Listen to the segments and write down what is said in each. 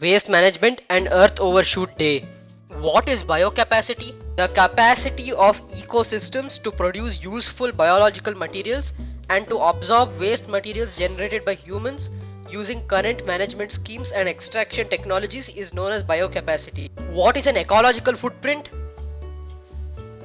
Waste Management and Earth Overshoot Day. What is biocapacity? The capacity of ecosystems to produce useful biological materials and to absorb waste materials generated by humans using current management schemes and extraction technologies is known as biocapacity. What is an ecological footprint?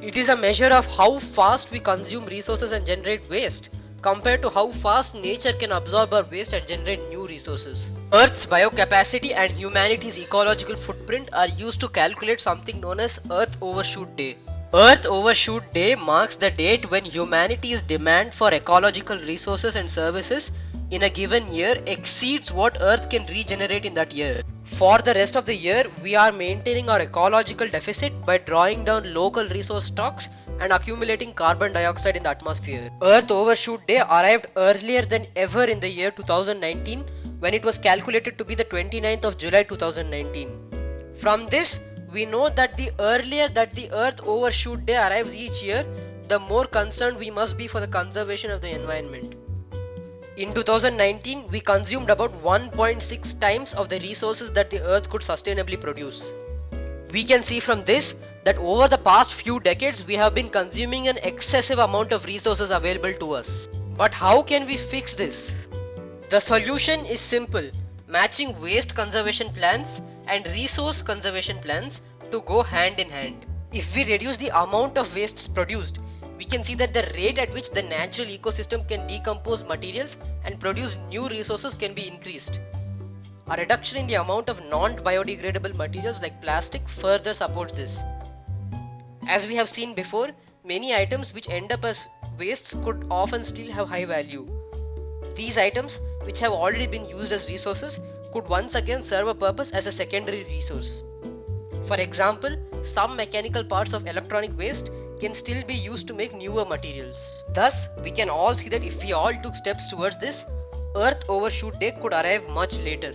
It is a measure of how fast we consume resources and generate waste compared to how fast nature can absorb our waste and generate new resources. Earth's biocapacity and humanity's ecological footprint are used to calculate something known as Earth Overshoot Day. Earth Overshoot Day marks the date when humanity's demand for ecological resources and services in a given year exceeds what Earth can regenerate in that year. For the rest of the year, we are maintaining our ecological deficit by drawing down local resource stocks and accumulating carbon dioxide in the atmosphere. Earth Overshoot Day arrived earlier than ever in the year 2019 when it was calculated to be the 29th of July 2019. From this, we know that the earlier that the Earth Overshoot Day arrives each year, the more concerned we must be for the conservation of the environment. In 2019, we consumed about 1.6 times of the resources that the Earth could sustainably produce. We can see from this that over the past few decades we have been consuming an excessive amount of resources available to us. But how can we fix this? The solution is simple: matching waste conservation plans and resource conservation plans to go hand in hand. If we reduce the amount of waste produced, we can see that the rate at which the natural ecosystem can decompose materials and produce new resources can be increased. A reduction in the amount of non-biodegradable materials like plastic further supports this. As we have seen before, many items which end up as wastes could often still have high value. These items, which have already been used as resources, could once again serve a purpose as a secondary resource. For example, some mechanical parts of electronic waste can still be used to make newer materials. Thus, we can all see that if we all took steps towards this, Earth Overshoot Day could arrive much later.